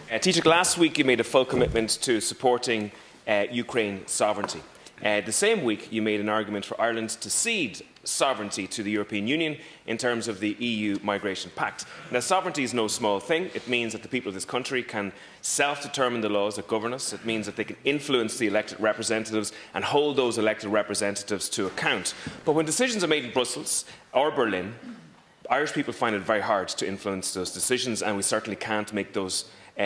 Taoiseach, last week you made a full commitment to supporting Ukraine sovereignty. The same week you made an argument for Ireland to cede sovereignty to the European Union in terms of the EU Migration Pact. Now, sovereignty is no small thing. It means that the people of this country can self-determine the laws that govern us. It means that they can influence the elected representatives and hold those elected representatives to account. But when decisions are made in Brussels or Berlin, Irish people find it very hard to influence those decisions, and we certainly can't make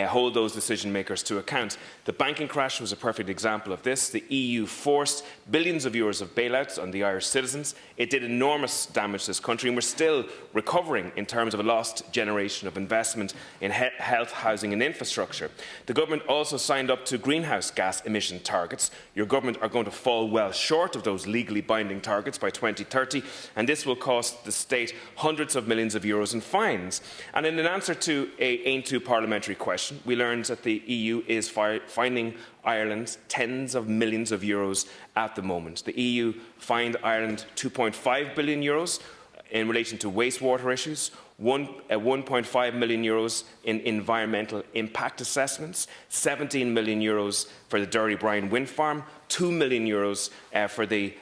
hold those decision makers to account. The banking crash was a perfect example of this. The EU forced billions of euros of bailouts on the Irish citizens. It did enormous damage to this country, and we're still recovering in terms of a lost generation of investment in health, housing and infrastructure. The government also signed up to greenhouse gas emission targets. Your government are going to fall well short of those legally binding targets by 2030, and this will cost the state hundreds of millions of euros in fines. And in an answer to an AIM2 parliamentary question, we learned that the EU is fining Ireland tens of millions of euros at the moment. The EU fined Ireland €2.5 billion in relation to wastewater issues, 1.5 million euros in environmental impact assessments, 17 million euros for the Derry Bryan wind farm, 2 million euros for the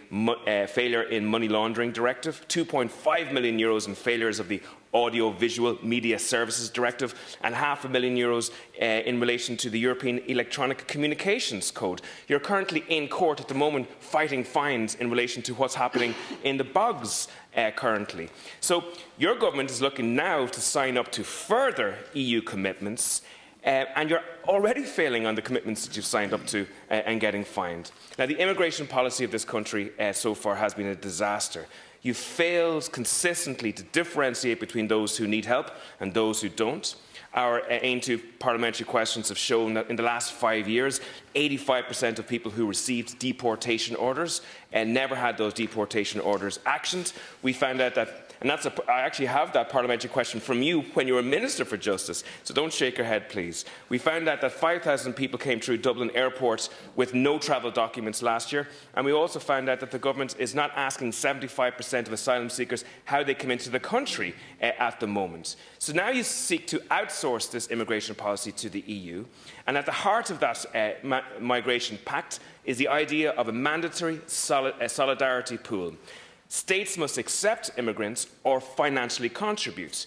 failure in money laundering directive, 2.5 million euros in failures of the Audiovisual Media Services Directive, and €500,000 in relation to the European Electronic Communications Code. You're currently in court at the moment fighting fines in relation to what's happening in the bogs currently. So your government is looking now to sign up to further EU commitments, and you're already failing on the commitments that you've signed up to and getting fined. Now, the immigration policy of this country so far has been a disaster. You failed consistently to differentiate between those who need help and those who don't. Our AIM2 parliamentary questions have shown that in the last 5 years, 85% of people who received deportation orders never had those deportation orders actioned. We found out that, and I actually have that parliamentary question from you when you were Minister for Justice, so don't shake your head, please. We found out that 5,000 people came through Dublin Airport with no travel documents last year, and we also found out that the government is not asking 75% of asylum seekers how they come into the country at the moment. So now you seek to outsource this immigration policy to the EU, and at the heart of that Migration Pact is the idea of a mandatory solidarity pool. States must accept immigrants or financially contribute.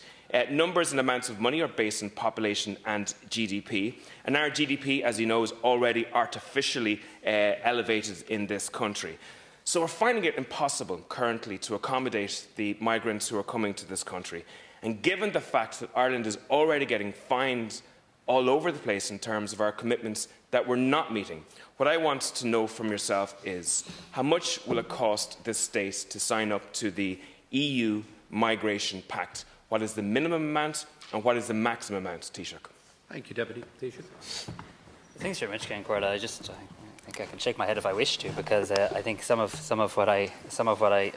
Numbers and amounts of money are based on population and GDP, and our GDP, as you know, is already artificially elevated in this country. So we're finding it impossible currently to accommodate the migrants who are coming to this country. And given the fact that Ireland is already getting fined all over the place in terms of our commitments that we're not meeting, what I want to know from yourself is how much will it cost this state to sign up to the EU Migration Pact? What is the minimum amount and what is the maximum amount, Taoiseach? Thank you, Deputy Taoiseach. Thanks very much, Ken Corla. I think I can shake my head if I wish to, because I think some of what I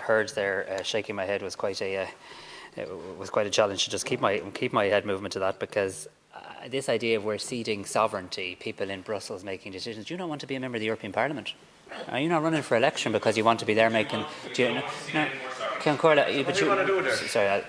heard there, shaking my head, was quite a challenge to just keep my head movement to that, because this idea of we're ceding sovereignty, people in Brussels making decisions. Do you not want to be a member of the European Parliament? Are you not running for election because you want to be there making? Do you, no, Ken Corla, but you want to do there? Sorry,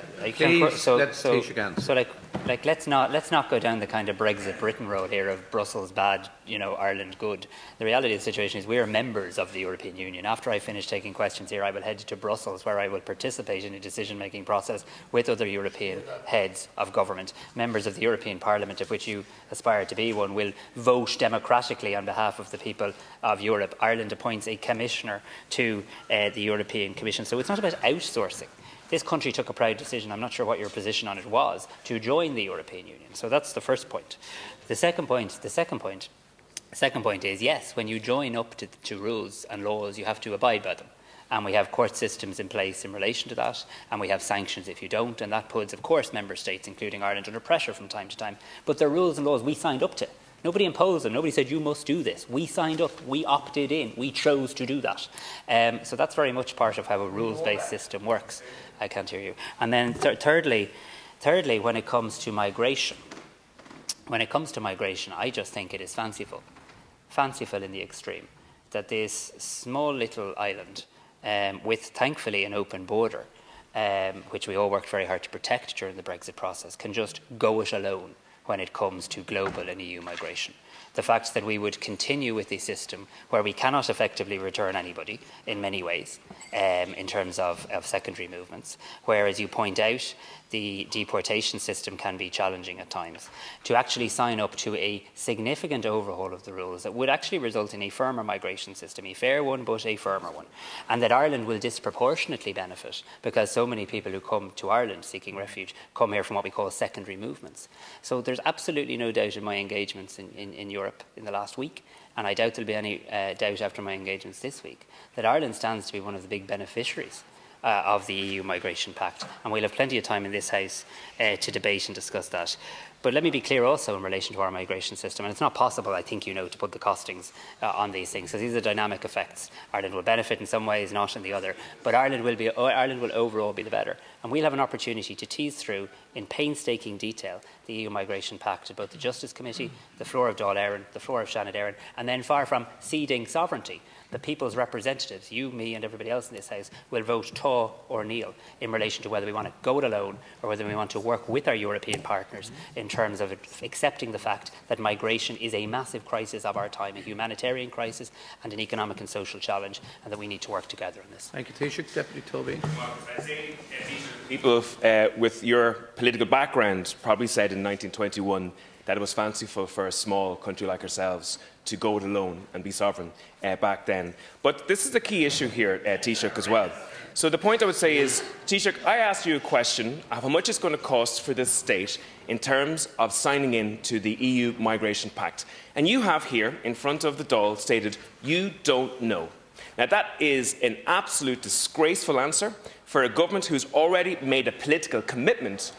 let's not go down the kind of Brexit Britain road here of Brussels bad, Ireland good. The reality of the situation is we are members of the European Union. After I finish taking questions here, I will head to Brussels, where I will participate in a decision-making process with other European heads of government. Members of the European Parliament, of which you aspire to be one, will vote democratically on behalf of the people of Europe. Ireland appoints a commissioner to the European Commission. So it's not about outsourcing. This country took a proud decision, I'm not sure what your position on it was, to join the European Union. So that's the first point. The second point is, yes, when you join up to rules and laws, you have to abide by them. And we have court systems in place in relation to that, and we have sanctions if you don't, and that puts, of course, member states, including Ireland, under pressure from time to time. But they're rules and laws we signed up to. Nobody imposed them. Nobody said, you must do this. We signed up. We opted in. We chose to do that. So that's very much part of how a rules-based system works. I can't hear you. And then thirdly, when it comes to migration, I just think it is fanciful in the extreme, that this small little island, with thankfully an open border, which we all worked very hard to protect during the Brexit process, can just go it alone when it comes to global and EU migration. The fact that we would continue with a system where we cannot effectively return anybody in many ways in terms of secondary movements, where, as you point out, the deportation system can be challenging at times, to actually sign up to a significant overhaul of the rules that would actually result in a firmer migration system, a fair one but a firmer one, and that Ireland will disproportionately benefit because so many people who come to Ireland seeking refuge come here from what we call secondary movements. So there's absolutely no doubt in my engagements in Europe in the last week, and I doubt there'll be any doubt after my engagements this week, that Ireland stands to be one of the big beneficiaries of the EU Migration Pact, and we'll have plenty of time in this House to debate and discuss that. But let me be clear also in relation to our migration system, and it's not possible, I think you know, to put the costings on these things, because these are dynamic effects. Ireland will benefit in some ways, not in the other, but Ireland will overall be the better. And we'll have an opportunity to tease through in painstaking detail the EU Migration Pact at both the Justice Committee, the floor of Dáil Éireann, the floor of Shannon Éireann, and then far from ceding sovereignty, the people's representatives, you, me and everybody else in this House, will vote taw or kneel in relation to whether we want to go it alone or whether we want to work with our European partners in terms of accepting the fact that migration is a massive crisis of our time, a humanitarian crisis and an economic and social challenge, and that we need to work together on this. Thank you, Taoiseach. Deputy Tobin. People with your political background probably said in 1921 that it was fanciful for a small country like ourselves to go it alone and be sovereign back then. But this is the key issue here, Taoiseach, as well. So the point I would say is, Taoiseach, I asked you a question of how much it's going to cost for this state in terms of signing in to the EU Migration Pact. And you have here, in front of the Dáil, stated, you don't know. Now, that is an absolute disgraceful answer for a government who's already made a political commitment